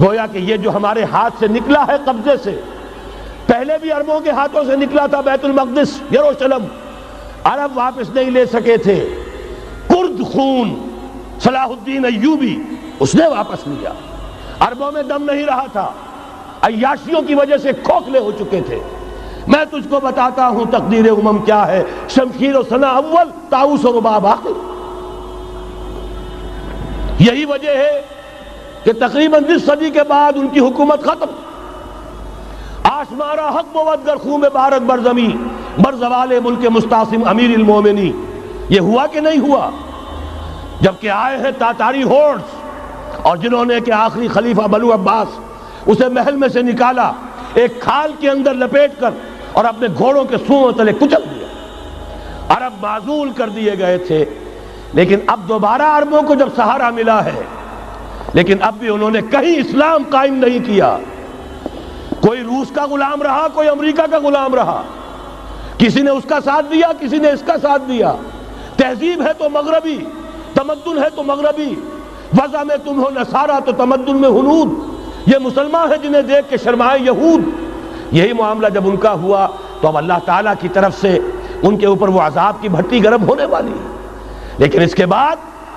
گویا کہ یہ جو ہمارے ہاتھ سے نکلا ہے قبضے سے، پہلے بھی عربوں کے ہاتھوں سے نکلا تھا بیت المقدس، یروشلم، عرب واپس نہیں لے سکے تھے۔ کرد خون صلاح الدین ایوبی اس نے واپس لیا، عربوں میں دم نہیں رہا تھا، عیاشیوں کی وجہ سے کھوکھلے ہو چکے تھے۔ میں تجھ کو بتاتا ہوں تقدیر امم کیا ہے، شمشیر و سنا اول، طاؤس و رباب آخر۔ یہی وجہ ہے کہ تقریباً 20 صدی کے بعد ان کی حکومت ختم۔ آشمارا حق بود گر خون بارد بر زمین، بر زوال ملک مستعصم امیر المومنی۔ یہ ہوا کہ نہیں ہوا؟ جبکہ آئے ہیں تاتاری ہورڈز، اور جنہوں نے کہ آخری خلیفہ بنو عباس اسے محل میں سے نکالا، ایک کھال کے اندر لپیٹ کر اور اپنے گھوڑوں کے سونوں تلے کچل دیا۔ عرب معزول کر دیے گئے تھے، لیکن اب دوبارہ عربوں کو جب سہارا ملا ہے، لیکن اب بھی انہوں نے کہیں اسلام قائم نہیں کیا۔ کوئی روس کا غلام رہا، کوئی امریکہ کا غلام رہا، کسی نے اس کا ساتھ دیا، کسی نے اس کا ساتھ دیا۔ تہذیب ہے تو مغربی، تمدن ہے تو مغربی، وضع میں تم ہو نصارہ تو تمدن میں ہنود۔ یہ مسلمان ہیں جنہیں دیکھ کے شرمائے یہود۔ یہی معاملہ جب ان کا ہوا تو اب اللہ تعالیٰ کی طرف سے ان کے اوپر وہ عذاب کی بھٹی گرم ہونے والی ہے۔ لیکن اس کے بعد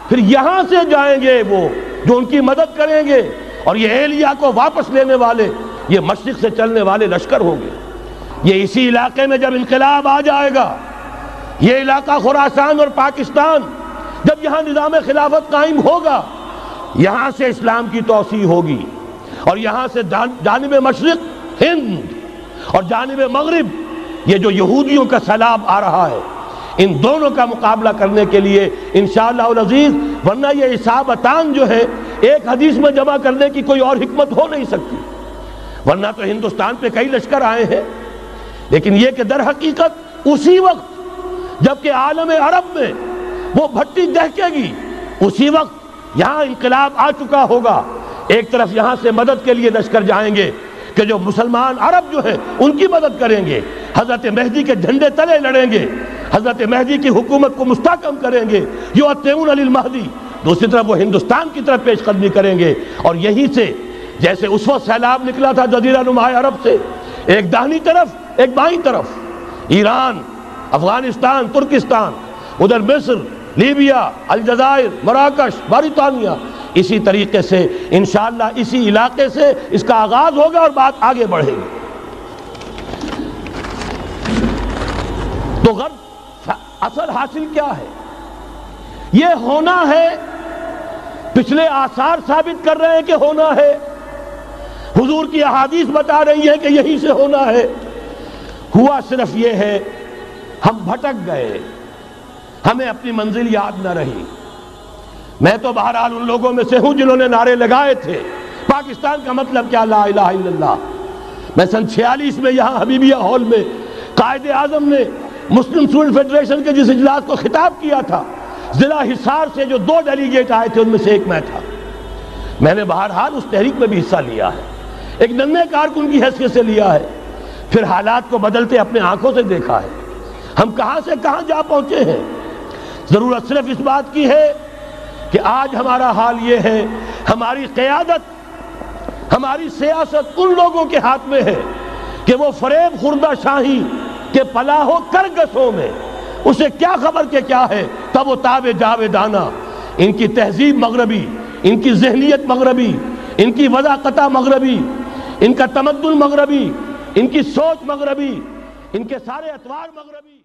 پھر یہاں سے جائیں گے وہ جو ان کی مدد کریں گے، اور یہ ایلیا کو واپس لینے والے یہ مشرق سے چلنے والے لشکر ہوں گے۔ یہ اسی علاقے میں جب انقلاب آ جائے گا، یہ علاقہ خراسان اور پاکستان، جب یہاں نظام خلافت قائم ہوگا، یہاں سے اسلام کی توسیع ہوگی، اور یہاں سے جانب مشرق ہند اور جانب مغرب یہ جو یہودیوں کا سیلاب آ رہا ہے، ان دونوں کا مقابلہ کرنے کے لیے انشاءاللہ العزیز، ورنہ یہ اصابتان جو ہے ایک حدیث میں جمع کرنے کی کوئی اور حکمت ہو نہیں سکتی، ورنہ تو ہندوستان پہ کئی لشکر آئے ہیں۔ لیکن یہ کہ در حقیقت اسی وقت جبکہ عالم عرب میں وہ بھٹی دہکے گی، اسی وقت یہاں انقلاب آ چکا ہوگا۔ ایک طرف یہاں سے مدد کے لیے لشکر جائیں گے کہ جو مسلمان عرب جو ہیں ان کی مدد کریں گے، حضرت مہدی کے جھنڈے تلے لڑیں گے، حضرت مہدی کی حکومت کو مستحکم کریں گے، یؤتون علی المہدی۔ دوسری طرف وہ ہندوستان کی طرف پیش قدمی کریں گے، اور یہیں سے جیسے اس وقت سیلاب نکلا تھا جزیرہ نما عرب سے، ایک داہنی طرف ایک بائیں طرف، ایران، افغانستان، ترکستان، ادھر مصر، لیبیا، الجزائر، مراکش، موریطانیہ، اسی طریقے سے انشاءاللہ اسی علاقے سے اس کا آغاز ہوگا اور بات آگے بڑھے گی۔ تو غرب اصل حاصل کیا ہے؟ یہ ہونا ہے، پچھلے آثار ثابت کر رہے ہیں کہ ہونا ہے، حضور کی احادیث بتا رہی ہے کہ یہی سے ہونا ہے۔ ہوا صرف یہ ہے ہم بھٹک گئے، ہمیں اپنی منزل یاد نہ رہی۔ میں تو بہرحال ان لوگوں میں سے ہوں جنہوں نے نعرے لگائے تھے پاکستان کا مطلب کیا، لا الہ الا اللہ۔ میں سن 46 میں یہاں حبیبیہ ہال میں قائد اعظم نے مسلم اسٹوڈنٹ فیڈریشن کے جس اجلاس کو خطاب کیا تھا، ضلع حصار سے جو 2 ڈیلیگیٹ آئے تھے ان میں سے ایک میں تھا۔ میں نے بہرحال اس تحریک میں بھی حصہ لیا ہے، ایک ننھے کارکن کی حیثیت سے لیا ہے، پھر حالات کو بدلتے اپنے آنکھوں سے دیکھا ہے، ہم کہاں سے کہاں جا پہنچے ہیں۔ ضرورت صرف اس بات کی ہے کہ آج ہمارا حال یہ ہے، ہماری قیادت، ہماری سیاست ان لوگوں کے ہاتھ میں ہے کہ وہ فریب خوردہ شاہی کے پلاح و کرگسوں میں اسے کیا خبر کہ کیا ہے، تب وہ تاب جاویدانہ۔ ان کی تہذیب مغربی، ان کی ذہنیت مغربی، ان کی وضاقتہ مغربی، ان کا تمدن مغربی، ان کی سوچ مغربی، ان کے سارے اطوار مغربی۔